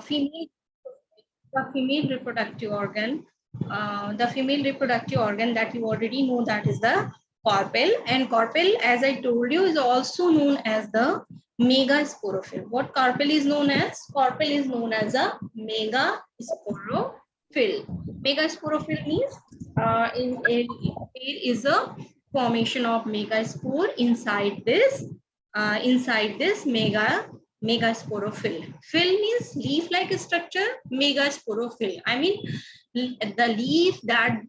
female, the female reproductive organ, the female reproductive organ that you already know, that is the carpel. And carpel, as I told you, is also known as the megasporophyll. What carpel is known as? Carpel is known as a megasporophyll. Megasporophyll means there is a formation of megaspore inside this megasporophyll. Fill means leaf-like structure. Megasporophyll, I mean the leaf that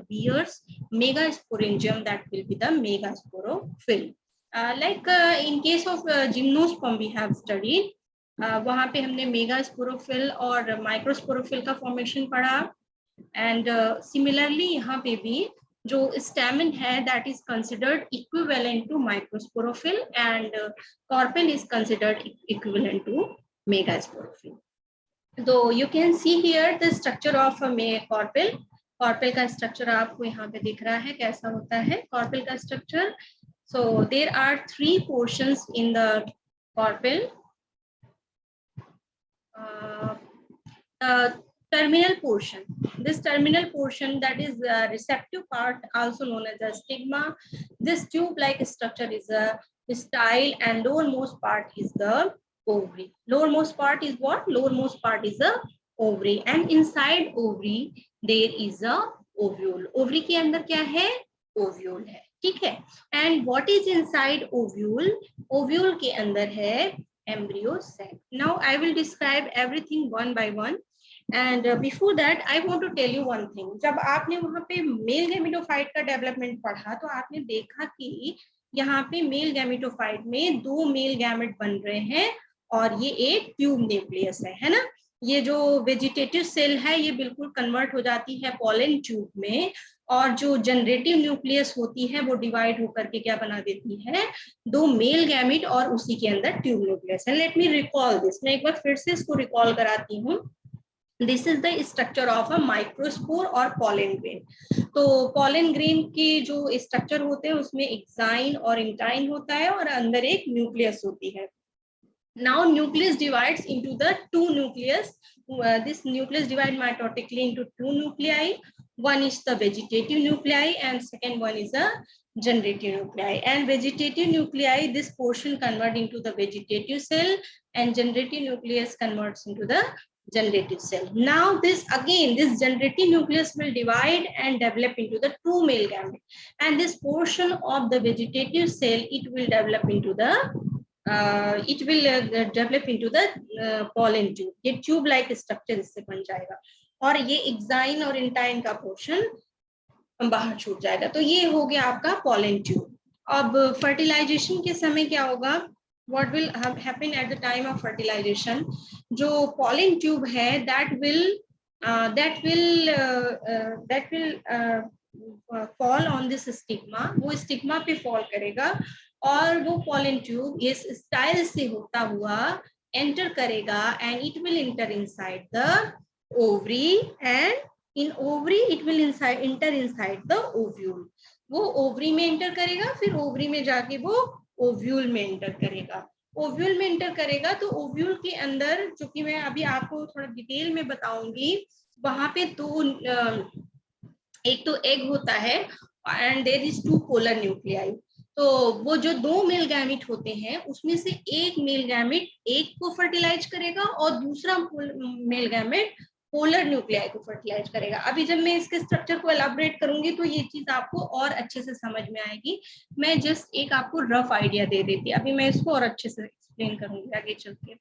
bears megasporangium, that will be the megasporophyll. In case of gymnosperm we have studied, वहाँ पे हमने megasporophyll और microsporophyll का formation पढ़ा. And similarly यहाँ पे भी जो स्टैमेन है that is considered equivalent to microsporophyll, and carpel is considered equivalent to megasporophyll. So you can see here the structure of a carpel. Carpel का structure आपको यहाँ पे दिख रहा है कैसा होता है carpel का structure. So there are 3 portions in the carpel. The terminal portion. This terminal portion, that is receptive part, also known as the stigma. This tube-like structure is a style, and lowermost part is the ovary. Lowermost part is what? Lowermost part is the ovary, and inside ovary there is a ovule. Ovary के अंदर क्या है? Ovule है, ठीक है. And what is inside ovule? Ovule के अंदर है embryo sac. Now I will describe everything one by one. And before that I want to tell you one thing. जब आपने वहाँ पे मेल गैमेटोफाइट का डेवलपमेंट पढ़ा तो आपने देखा कि यहाँ पे मेल गैमेटोफाइट में 2 मेल गैमेट बन रहे हैं और ये एक ट्यूब न्यूक्लियस है ना. ये जो वेजिटेटिव सेल है ये बिल्कुल कन्वर्ट हो जाती है पॉलन ट्यूब में, और जो जनरेटिव न्यूक्लियस होती है वो डिवाइड होकर के क्या बना देती है? 2 मेल गैमेट और उसी के अंदर ट्यूब न्यूक्लियस है. Let me recall this. मैं एक बार फिर से इसको रिकॉल कराती हूँ. This is the structure of a microspore और पॉलन ग्रेन. तो पॉलन ग्रेन के जो स्ट्रक्चर होते हैं उसमें एक्साइन और इंटाइन होता है और अंदर एक न्यूक्लियस होती है. Now nucleus divides into the 2 nucleus. This nucleus divides mitotically into 2 nuclei. One is the vegetative nuclei and second one is the generative nuclei. And vegetative nuclei, this portion convert into the vegetative cell, and generative nucleus converts into the generative cell. Now this generative nucleus will divide and develop into the 2 male gamete, and this portion of the vegetative cell it will develop into the pollen tube. ये tube like structure इससे बन जाएगा और ये exine और intine का portion बाहर छूट जाएगा. तो ये हो गया आपका pollen tube. अब फर्टिलाइजेशन के समय क्या होगा? What will happen at the time of fertilization? जो pollen tube है that will fall on this stigma. वो स्टिग्मा पे फॉल करेगा और वो pollen tube इस स्टाइल से होता हुआ एंटर करेगा, and it will enter inside the ovary, and in ovary it will enter inside the ovule. वो ओवरी में एंटर करेगा, फिर ओवरी में जाके वो ओव्यूल में एंटर करेगा. ओव्यूल में एंटर करेगा तो ओव्यूल के अंदर, जो कि मैं अभी आपको थोड़ा डिटेल में बताऊंगी, वहां पे एक तो एग होता है and there is 2 polar nuclei. तो वो जो 2 मेल गैमेट होते हैं उसमें से एक मेल गैमेट एक को फर्टिलाइज करेगा और दूसरा मेल गैमेट पोलर न्यूक्लियाई को फर्टिलाइज करेगा. अभी जब मैं इसके स्ट्रक्चर को एलाबोरेट करूंगी तो ये चीज आपको और अच्छे से समझ में आएगी. मैं जस्ट एक आपको रफ आइडिया दे देती, अभी मैं इसको और अच्छे से एक्सप्लेन करूंगी आगे चल के.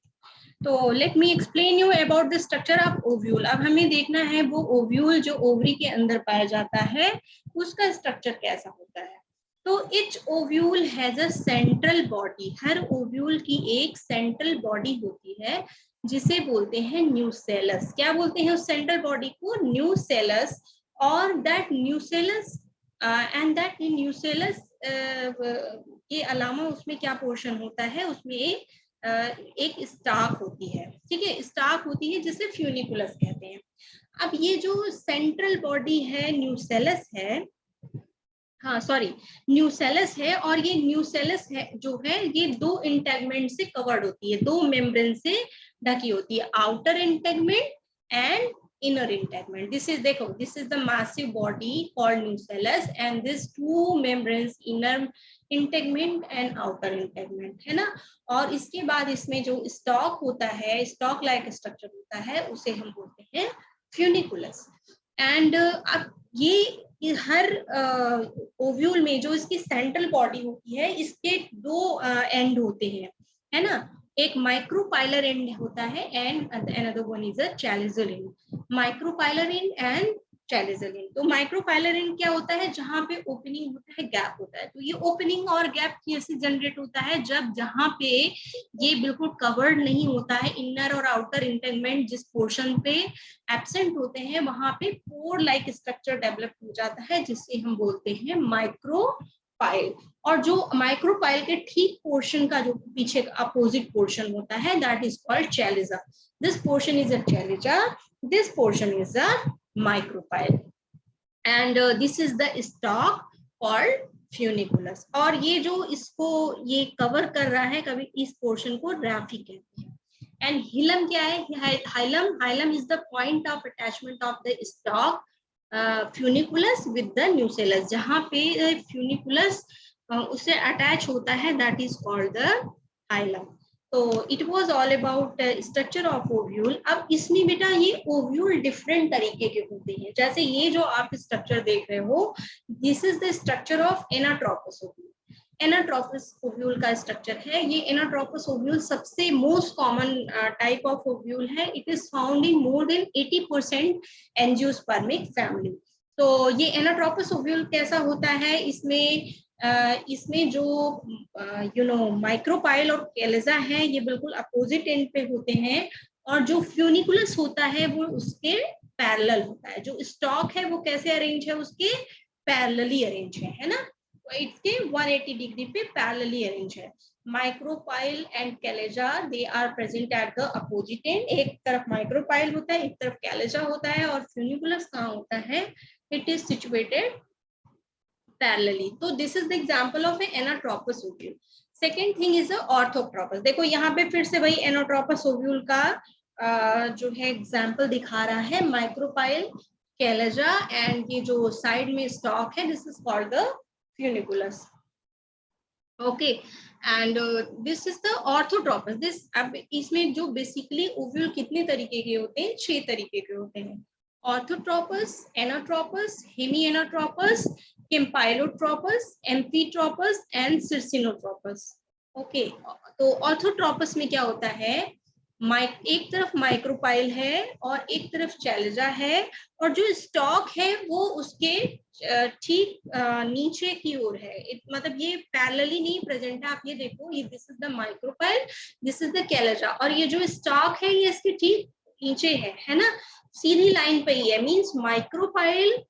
तो let me explain you about the structure of ovule. अब हमें देखना है वो ओव्यूल जो ओवरी के अंदर पाया जाता है उसका स्ट्रक्चर कैसा होता है. तो etch ovule has a central body. Her ovule की एक सेंट्रल बॉडी होती है जिसे बोलते हैं न्यूसेलस. क्या बोलते हैं उस सेंट्रल बॉडी को? न्यूसेलस. और दैट न्यूसेलस के अलावा उसमें क्या पोर्शन होता है? उसमें एक स्टाक होती है, ठीक है, स्टाक होती है जिसे फ्यूनिकुलस कहते हैं. अब ये जो सेंट्रल बॉडी है न्यूसेलस है, हाँ सॉरी, न्यूसेलस है, और ये न्यूसेलस है जो है ये दो इंटेगमेंट से कवर्ड होती है, दो मेम्ब्रेन से ढकी होती है, outer integument and inner integument. This is, देखो this is the massive body called nucellus and this two membranes, inner integument and outer integument, है ना। और इसके बाद इसमें जो स्टॉक होता है, स्टॉक लाइक स्ट्रक्चर होता है, उसे हम बोलते हैं फ्यूनिकुलस। एंड अब ये हर ओव्यूल में जो इसकी सेंट्रल बॉडी होती है, इसके दो एंड होते हैं, है ना। एक माइक्रोपाइलर एंड होता है end another one is a chalazal end. Micropylar end end chalazal end. तो माइक्रोपाइलर एंड क्या होता है, जहां पे ओपनिंग होता है, गैप होता है। तो ये ओपनिंग और गैप कैसे जनरेट होता है, जब जहां पे ये बिल्कुल कवर्ड नहीं होता है, इनर और आउटर इंटेगमेंट जिस पोर्शन पे एब्सेंट होते हैं, वहां पे पोर लाइक स्ट्रक्चर डेवलप हो जाता है, जिससे हम बोलते हैं माइक्रोपाइल। और जो माइक्रोपाइल के ठीक पोर्शन का जो पीछे अपोजिट पोर्शन होता है, that is called chalaza. This portion is a chalaza, this portion is a micropyle, and this is the stalk called funiculus. और ये जो इसको ये कवर कर रहा है, कभी इस पोर्शन को राफी कहते हैं। एंड हिलम क्या है, hilum, hilum is the point of attachment of the stalk funiculus with the nucellus. जहां पे फ्यूनिकुलस उससे अटैच होता है, that is called the hilum. तो it was all about structure of ovule. अब इसमें बेटा ये ओव्यूल डिफरेंट तरीके के होते हैं, जैसे ये जो आप स्ट्रक्चर देख रहे हो, this is the structure of anatropous ovule. Anatropous ovule का स्ट्रक्चर है ये। एनाट्रोपस ओव्यूल सबसे most common type of ovule है। It is found in more than 80% angiospermic family. तो ये एनाट्रोपस ओव्यूल कैसा होता है, इसमें जो माइक्रोपाइल और कैलिजा है, ये बिल्कुल अपोजिट एंड पे होते हैं, और जो फ्यूनिकुलस होता है वो उसके पैरेलल होता है। जो स्टॉक है वो कैसे अरेंज है, उसके पैरेलली अरेंज है ना। इसके 180 डिग्री पे पैरेलली अरेंज है। Micropyle and chalaza they are present at the opposite end. एक तरफ माइक्रोपाइल होता है, एक तरफ कैलेजा होता है, और फ्यूनिकुलस कहाँ होता है, इट इज सिचुएटेड पैरेलली। तो this is the example of anatropous ovule. Second thing is orthotropous. देखो यहाँ पे फिर से वही एनाट्रोपस ओव्यूल का जो है एग्जांपल दिखा रहा है, माइक्रोपाइल, कैलेजा एंड ये जो साइड में स्टॉक है, this is called the funiculus. Okay, and this is the orthotropous. This, अब इसमें जो बेसिकली ओव्यूल कितने तरीके के होते हैं, 6 तरीके के होते हैं। Orthotropous, anatropous, Hemy anatropous, campylotropous, amphitropous and circinotropous. Okay, तो ऑर्थोट्रोपस में क्या होता है, एक तरफ माइक्रोपाइल है और एक तरफ चैलेजा है, और जो स्टॉक है वो उसके ठीक नीचे की ओर है। मतलब ये पैरेलली नहीं प्रेजेंट है। आप ये देखो, ये this is the micropyle, this is the chalaza, और ये जो स्टॉक है ये इसके ठीक नीचे है ना, सीधी लाइन पे ही है। Means micropyle,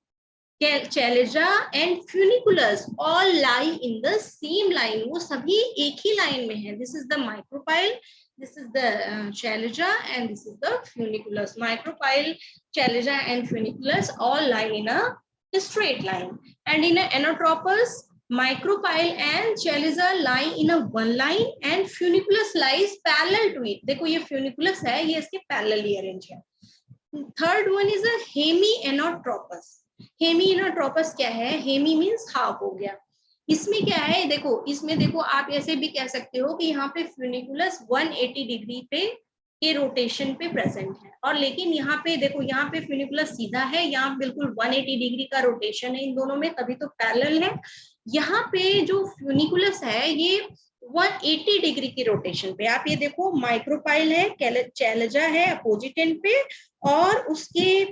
chalaza and funiculus all lie in the same line. वो सभी एक ही लाइन में है। This is the micropyle, this is the chalaza, and this is the funiculus. Micropyle, chalaza and funiculus all lie in a straight line, and in an anatropus, micropyle and chalaza lie in a one line and funiculus lies parallel to it. देखो ये funiculus है, ये इसके parallelly arranged है। Third one is a hemianatropous. Hemy anatropous क्या है, Hemy means half हो गया। इसमें क्या है, देखो इसमें देखो, आप ऐसे भी कह सकते हो कि यहाँ पे फ्यूनिकुलस 180 डिग्री पे के रोटेशन पे प्रेजेंट है, और लेकिन यहाँ पे देखो, यहाँ पे फ्यूनिकुलस सीधा है, यहाँ बिल्कुल 180 डिग्री का रोटेशन है इन दोनों में, तभी तो पैरेलल है। यहाँ पे जो फ्यूनिकुलस है ये 180 डिग्री की रोटेशन पे। आप ये देखो, माइक्रोपाइल है, चैलेजा है अपोजिट एंड पे, और उसके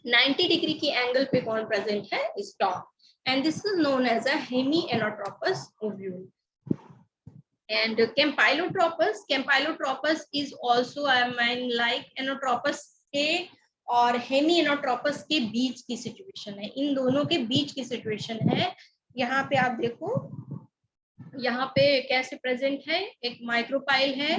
90 डिग्री की एंगल पे कौन प्रेजेंट है, stock. And this is known as a hemianatropous ovule. And campylotropus is also like anatropus के और hemianatropus के बीच की सिचुएशन है। इन दोनों के बीच की सिचुएशन है। यहाँ पे आप देखो, यहाँ पे कैसे प्रेजेंट है, एक माइक्रोपाइल है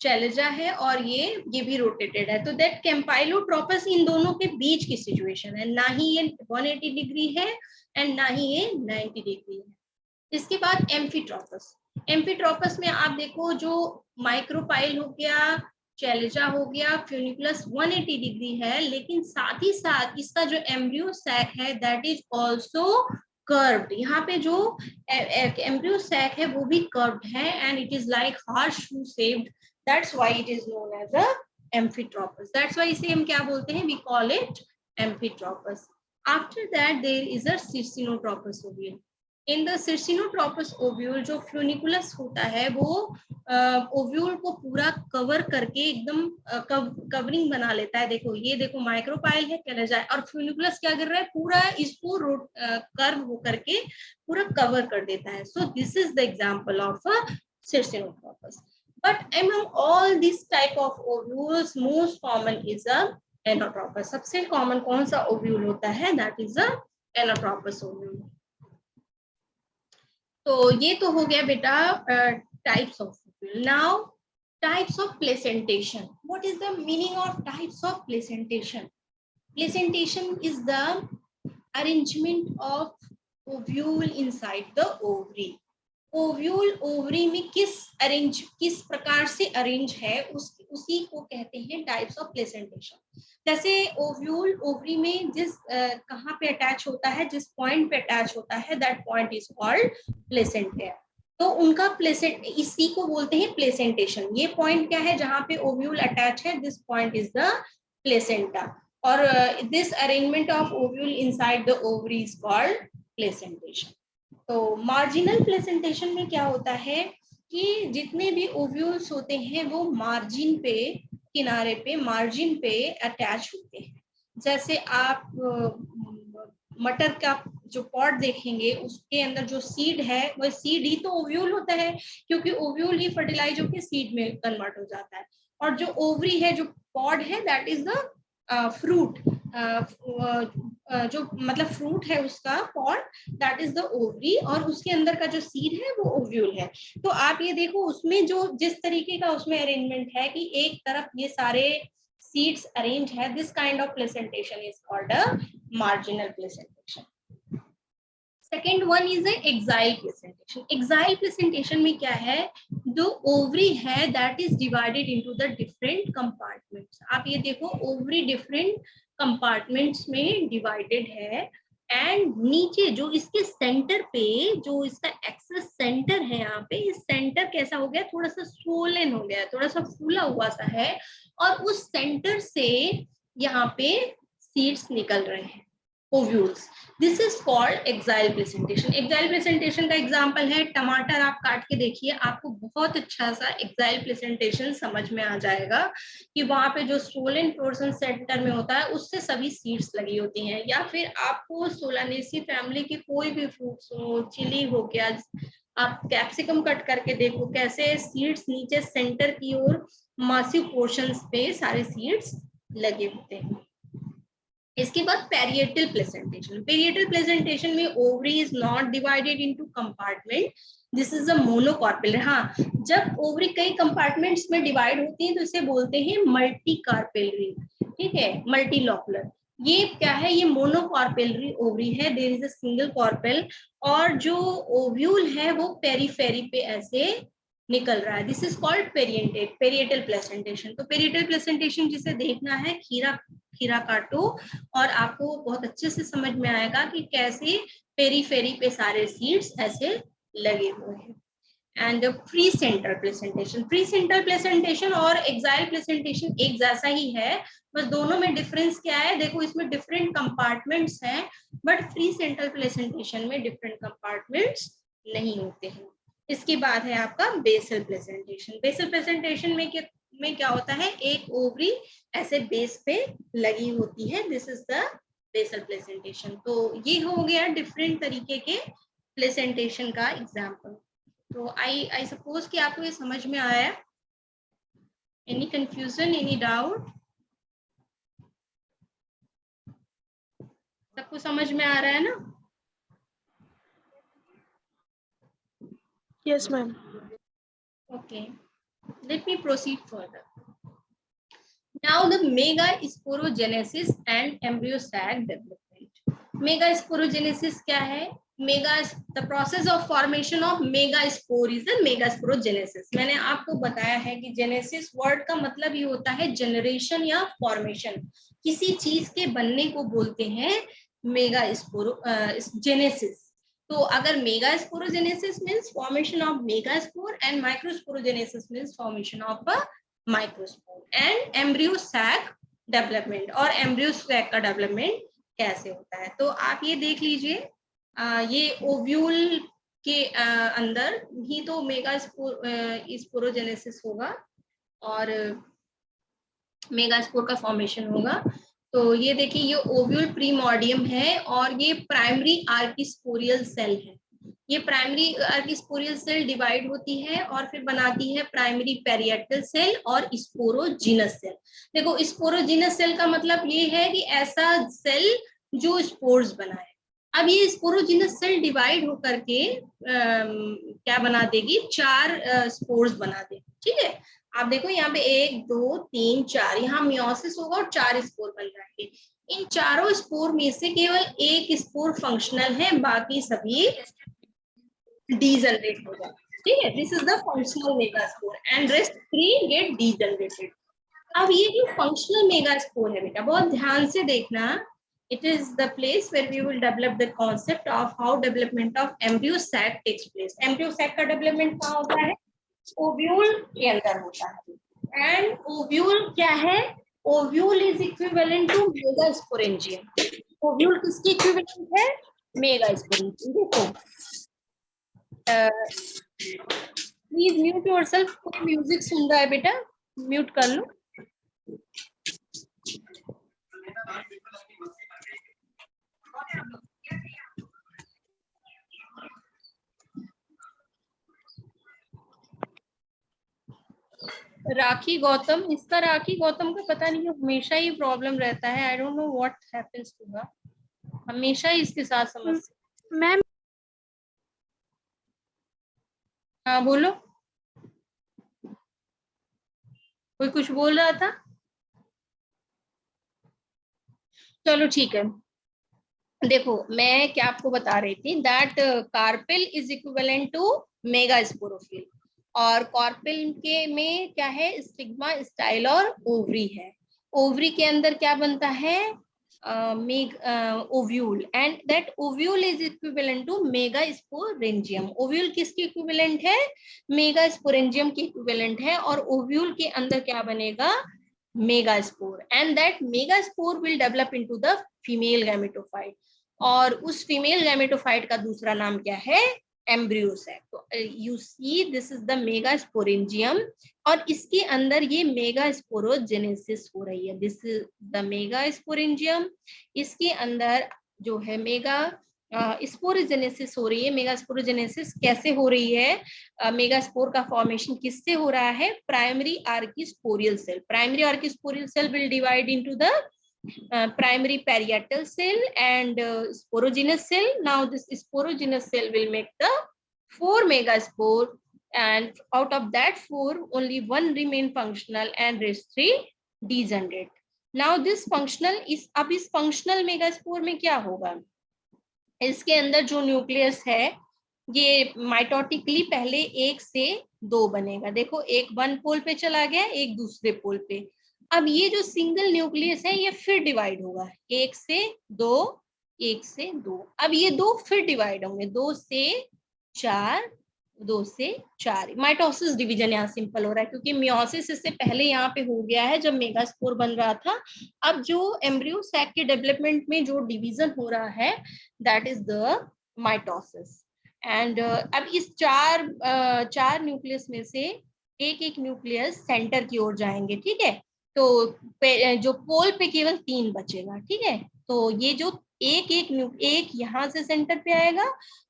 शैलजा है और ये भी रोटेटेड है। तो दैट कैम्पाइलोट्रोपस इन दोनों के बीच की सिचुएशन है, ना ही ये 180 डिग्री है एंड ना ही ये 90 डिग्री है। इसके बाद एम्फीट्रोपस। एम्फीट्रोपस में आप देखो जो माइक्रोपाइल हो गया, शैलजा हो गया, फ्यूनिकुलस 180 डिग्री है, लेकिन साथ ही साथ इसका जो एम्ब्रियो सैक है दैट इज ऑल्सो कर्व्ड। यहाँ पे जो एम्ब्रियो सैक है वो भी कर्व्ड है and it is like horse shoe shaped, that's why it is known as a amphitropous. That's why इसे हम क्या बोलते हैं, we call it amphitropous. After that there is a circinotropous ovule. In the circinotropous ovule जो funiculus होता है वो ovule को पूरा कवर करके एकदम कवरिंग बना लेता है। देखो ये देखो माइक्रोपाइल है, शैलजा है, और फ्यूनिकुलस क्या कर रहा है, पूरा इसको कर्व हो करके पूरा कवर कर देता है। So this is the example of a circinotropous. But among all this type of ovules most common is a anatropous। सबसे कॉमन कौन सा ओव्यूल होता है, that is a anatropous ovule। तो ये तो हो गया बेटा types of ovule. Now types of placentation. What is the meaning of types of placentation? Placentation is the arrangement of ovule inside the ovary. Ovule ovary में किस प्रकार से अरेंज है उसी को कहते हैं टाइप्स ऑफ प्लेसेंटेशन। जैसे ओव्यूल ओवरी में जिस कहाँ पे अटैच होता है, जिस पॉइंट पे अटैच होता है, that point is called placenta. तो उनका प्लेसेंट, इसी को बोलते हैं प्लेसेंटेशन। ये पॉइंट क्या है जहाँ पे ओव्यूल अटैच है, this point is the placenta, और this arrangement of ovule inside the ovary is called placentation. तो मार्जिनल प्लेसेंटेशन में क्या होता है कि जितने भी ओव्यूल्स होते हैं वो मार्जिन पे, किनारे पे, मार्जिन पे अटैच होते हैं। जैसे आप मटर का जो पॉट देखेंगे उसके अंदर जो सीड है वह सीड ही तो ओव्यूल होता है, क्योंकि ओव्यूल ही फर्टिलाइज होकर सीड में कन्वर्ट हो जाता है। और जो ओवरी है, जो पॉड है, दैट इज द फ्रूट, जो मतलब फ्रूट है उसका pod, that is the ovary, और उसके अंदर का जो सीड है वो ओव्यूल है। तो आप ये देखो उसमें जो जिस तरीके का उसमें अरेंजमेंट है कि एक तरफ ये सारे सीड्स अरेंज है, this kind of placentation is called a marginal placentation. Second one is exile placentation. Exile placentation में क्या है, जो ओवरी है that is divided into the different compartments. आप ये देखो ओवरी डिफरेंट कंपार्टमेंट्स में डिवाइडेड है, एंड नीचे जो इसके सेंटर पे जो इसका एक्सेस सेंटर है, यहाँ पे इस सेंटर कैसा हो गया, थोड़ा सा swollen हो गया, थोड़ा सा फूला हुआ सा है, और उस सेंटर से यहाँ पे सीड्स निकल रहे हैं, ovules. This is called exile placentation. Exile placentation का एग्जांपल है टमाटर। आप काट के देखिए, आपको बहुत अच्छा सा एक्साइल प्लेसेंटेशन समझ में आ जाएगा कि वहां पे जो swollen पोर्शन सेंटर में होता है उससे सभी सीड्स लगी होती हैं। या फिर आपको सोलानेसी फैमिली की कोई भी फ्रूट्स हो, चिली हो गया, आप कैप्सिकम कट करके देखो कैसे सीड्स नीचे सेंटर की ओर मासिव पोर्शंस पे सारे सीड्स लगे होते हैं। इसके बाद पेरिएटल प्लेसेंटेशन। पेरिएटल प्लेसेंटेशन में ovary is not divided into compartment, this is a monocarpel. हाँ, जब ओवरी कई कंपार्टमेंट्स में डिवाइड होती है तो इसे बोलते हैं मल्टी कार्पेलरी, ठीक है, मल्टीलोकुलर। ये क्या है, ये मोनोकार्पेलरी ओवरी है, there is a single carpel, और जो ओव्यूल है वो पेरीफेरी पे ऐसे निकल रहा है, this is called parietal placentation. तो पेरिएटल प्लेसेंटेशन जिसे देखना है, खीरा काटो और आपको बहुत अच्छे से समझ में आएगा कि कैसे पेरीफेरी पे सारे सीड्स ऐसे लगे हुए हैं। And free centre placentation. Free centre placentation और एक्साइल प्लेसेंटेशन एक जैसा ही है, बस दोनों में डिफरेंस क्या है, देखो इसमें डिफरेंट कंपार्टमेंट्स हैं, बट फ्री सेंटर प्लेसेंटेशन में डिफरेंट कंपार्टमेंट्स नहीं होते हैं। इसके बाद है आपका बेसल प्लेसेंटेशन। बेसल प्लेसेंटेशन में क्या होता है, एक ओवरी ऐसे बेस पे लगी होती है, this is the basal placentation. तो ये हो गया डिफरेंट तरीके के प्लेसेंटेशन का एग्जाम्पल। तो आई सपोज कि आपको ये समझ में आया। Any confusion, any doubt? सबको समझ में आ रहा है ना? Yes ma'am. Okay, Let me proceed further. Now the megasporogenesis and embryo sac development. Megasporogenesis क्या है? The process of formation of megaspore is the megasporogenesis. मैंने आपको बताया है कि जेनेसिस वर्ड का मतलब ये होता है जनरेशन या फॉर्मेशन. किसी चीज के बनने को बोलते हैं मेगास्पोरोजेनेसिस. तो अगर megasporogenesis means formation of megaspore and microsporogenesis means formation of a microspore. And embryo sac development, और एम्ब्रियो सैक का डेवलपमेंट कैसे होता है. तो आप ये देख लीजिए, ये ओव्यूल के अंदर ही तो मेगास्पोरोजेनेसिस होगा और मेगास्पोर का फॉर्मेशन होगा. तो ये देखिए, ये ओव्यूल प्रीमोर्डियम है और ये प्राइमरी आर्किस्पोरियल सेल है. ये प्राइमरी आर्किस्पोरियल सेल डिवाइड होती है और फिर बनाती है प्राइमरी पेरिएटल सेल और स्पोरोजिनस सेल. देखो, स्पोरोजिनस सेल का मतलब ये है कि ऐसा सेल जो स्पोर्स बनाए. अब ये स्पोरोजिनस सेल डिवाइड होकर के क्या बना देगी? 4 स्पोर्स बना देगी. ठीक है, आप देखो यहाँ पे 1 2 3 4, यहाँ मियोसिस होगा और 4 स्पोर बन जाएंगे. इन चारों स्पोर में से केवल एक स्पोर फंक्शनल है, बाकी सभी डीजनरेट हो जाए. ठीक है, this is the functional megaspore and rest 3 get degenerated. अब ये जो फंक्शनल मेगास्पोर है बेटा, बहुत ध्यान से देखना. It is the place where we will develop the concept of how development of embryo sac takes place. Embryo sac का development कहाँ होता है? ओव्यूल के अंदर होता है. एंड ओव्यूल क्या है? Ovule is equivalent to megasporangium. Ovule किसकी इक्विवेलेंट है? मेगास्पोरेंजियम. देखो, प्लीज म्यूट योरसेल्फ. कोई म्यूजिक सुन रहा है बेटा? म्यूट कर लो. राखी गौतम, इसका राखी गौतम का पता नहीं, हमेशा ही प्रॉब्लम रहता है. I don't know what happens to her. हमेशा ही इसके साथ समस्या. मैम, हाँ बोलो. कोई कुछ बोल रहा था? चलो ठीक है. देखो, मैं क्या आपको बता रही थी, that carpel is equivalent to megasporophyll. और कार्पेल के में क्या है? स्टिग्मा, स्टाइल और ओवरी है. ओवरी के अंदर क्या बनता है? Ovule. And that ovule is equivalent to megasporangium. Ovule किसकी इक्विवेलेंट है? मेगास्पोरेंजियम की इक्विवेलेंट है. और ओव्यूल के अंदर क्या बनेगा? Megaspore. And that megaspore will develop into the female gametophyte. और उस फीमेल गैमेटोफाइट का दूसरा नाम क्या है? Embryo sac. तो you see, this is the megasporangium और इसके अंदर ये मेगास्पोरोजेनेसिस हो रही है. This is the megasporangium. इसके अंदर जो है मेगा स्पोरोजेनेसिस हो रही है. मेगास्पोरोजेनेसिस कैसे हो रही है? मेगास्पोर का फॉर्मेशन किससे हो रहा है? Primary archesporial cell. Primary archesporial cell will divide into the primary parietal cell and sporogenous cell. Now this sporogenous cell will make the 4 megaspore, and out of that 4 only 1 remain functional and rest 3 degenerate. Now this functional is, अब इस functional megaspore में क्या होगा? इसके अंदर जो nucleus है ये माइटोटिकली पहले 1 से 2 बनेगा. देखो, एक 1 पोल पे चला गया, एक दूसरे पोल पे. अब ये जो सिंगल न्यूक्लियस है ये फिर डिवाइड होगा 1 से 2, 1 से 2. अब ये 2 फिर डिवाइड होंगे 2 से 4, 2 से 4. माइटोसिस डिवीजन यहाँ सिंपल हो रहा है क्योंकि मियोसिस इससे पहले यहाँ पे हो गया है जब मेगास्पोर बन रहा था. अब जो एम्ब्रियो सैक के डेवलपमेंट में जो डिवीजन हो रहा है that is the mitosis. And अब इस 4 न्यूक्लियस में से एक न्यूक्लियस सेंटर की ओर जाएंगे. ठीक है, तो जो पोल पे केवल 3 बचेगा. ठीक है, तो ये जो एक यहाँ से सेंटर पे आएगा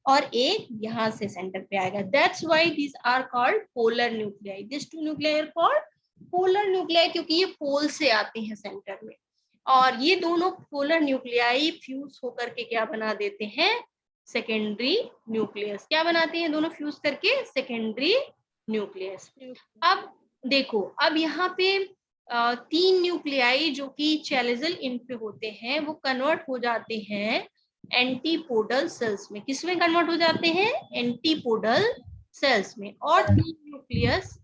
और एक यहाँ से सेंटर पे आएगा. That's why these are called polar nuclei. This 2 nuclei are called polar nuclei क्योंकि ये पोल से आते हैं सेंटर में. और ये दोनों पोलर न्यूक्लियाई फ्यूज होकर के क्या बना देते हैं? Secondary nucleus. क्या बनाते हैं दोनों फ्यूज करके? Secondary nucleus. अब देखो अब यहाँ पे 3 न्यूक्लियाई जो कि चैलेजल एंड पे होते हैं वो कन्वर्ट हो जाते हैं एंटीपोडल सेल्स में। किसमें कन्वर्ट हो जाते हैं? एंटीपोडल सेल्स में। और 3 न्यूक्लियस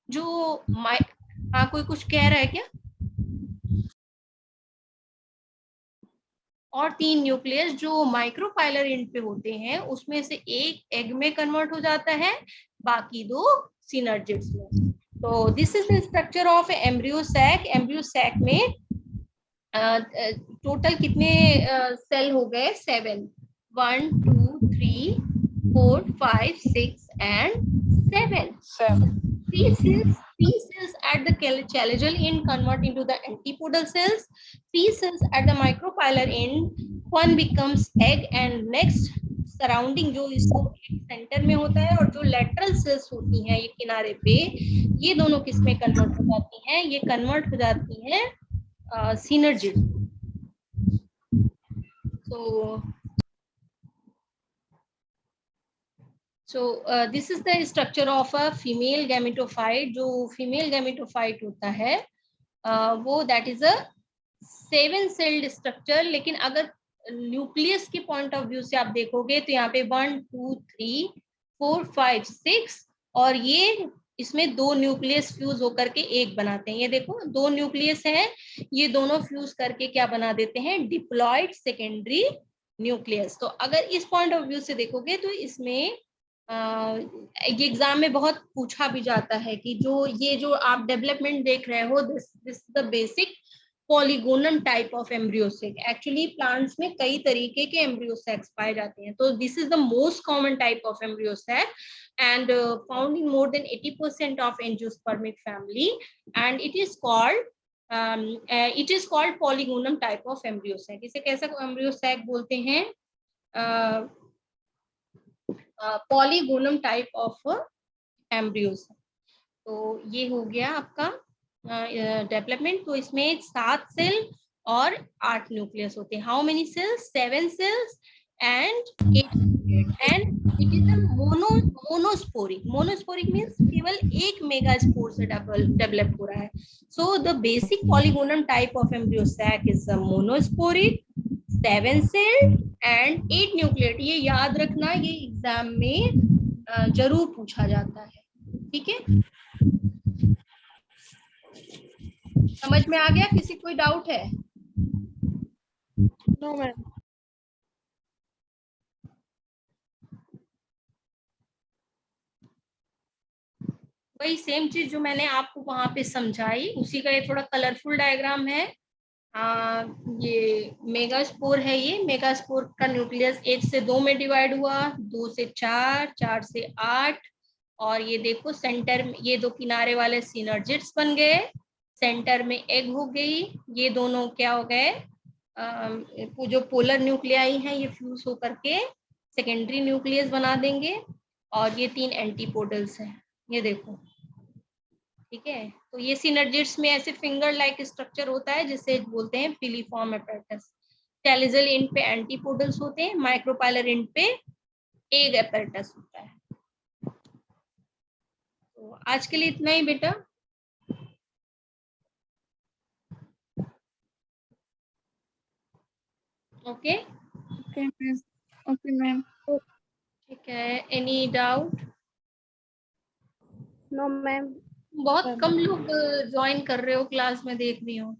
जो कोई कुछ कह रहा है क्या? और 3 न्यूक्लियस जो माइक्रोपाइलर एंड पे होते हैं उसमें से एक एग में कन्वर्ट हो जाता है, बाकी 2 सिनर्जिड्स में। तो this is the structure of embryo sac. Embryo sac में टोटल कितने सेल हो गए? 7। 1 2 3 4 5 6 and 7. 3 cells at the chalazial end convert into the antipodal cells. 3 cells at the micropylar end, one becomes egg and next surrounding जो इसको centre में होता है और जो लेटरल सेल्स होती हैं ये किनारे पे, ये दोनों किस में कन्वर्ट हो जाती हैं? ये कन्वर्ट हो जाती हैं synergid. So this is the structure of a female gametophyte. जो फीमेल gametophyte होता है वो that is a 7 celled structure। लेकिन अगर न्यूक्लियस के पॉइंट ऑफ व्यू से आप देखोगे तो यहाँ पे 1 2 3 4 5 6 और ये इसमें 2 न्यूक्लियस फ्यूज होकर के एक बनाते हैं। ये देखो 2 न्यूक्लियस हैं, ये दोनों फ्यूज करके क्या बना देते हैं? Diploid secondary nucleus. तो अगर इस पॉइंट ऑफ व्यू से देखोगे तो इसमें ये एग्जाम में बहुत पूछा भी जाता है कि जो आप डेवलपमेंट देख रहे हो, this the basic polygonal type of embryo sac. Actually plants में कई तरीके के एम्ब्रियोसेक्स पाए जाते हैं। तो this is the most common type of embryo sac and found in more than 80% of angiospermic family, and it is called polygonum type of embryosac। इसे कैसा एम्ब्रियोसेक बोलते हैं? Polygonum type of embryos. तो ये हो गया आपका डेवलपमेंट। तो इसमें 7 सेल और 8 न्यूक्लियस होते हैं। How many cells? 7 cells and 8 nucleus. And it is a monosporic. Monosporic means केवल एक मेगास्पोर से डेवलप हो रहा है। So the basic polygonum type of embryo sac is a monosporic 7 cell and 8 nucleate. ये याद रखना, ये एग्जाम में जरूर पूछा जाता है। ठीक है, समझ में आ गया? किसी कोई डाउट है? No ma'am. वही सेम चीज जो मैंने आपको वहां पे समझाई उसी का ये थोड़ा कलरफुल डायग्राम है। ये मेगास्पोर है। ये मेगास्पोर का न्यूक्लियस 1 से 2 में डिवाइड हुआ, 2 से 4, 4 से 8। और ये देखो सेंटर में ये 2 किनारे वाले सिनर्जिड्स बन गए, सेंटर में एग हो गई। ये दोनों क्या हो गए? जो पोलर न्यूक्लियाई हैं ये फ्यूज होकर के सेकेंडरी न्यूक्लियस बना देंगे। और ये 3 एंटीपोडल्स हैं, ये देखो। ठीक है, तो ये सिनर्जिड्स में ऐसे फिंगर लाइक स्ट्रक्चर होता है जिसे बोलते हैं फिलीफॉर्म एपेरेटस। टेलिजल एंड पे एंटीपोडल्स होते हैं, माइक्रोपाइलर एंड पे एग एपेरेटस होता है। तो आज के लिए इतना ही बेटा। Okay okay ma'am. ठीक है, एनी डाउट? No ma'am. बहुत कम लोग ज्वाइन कर रहे हो क्लास में, देख रही हूँ।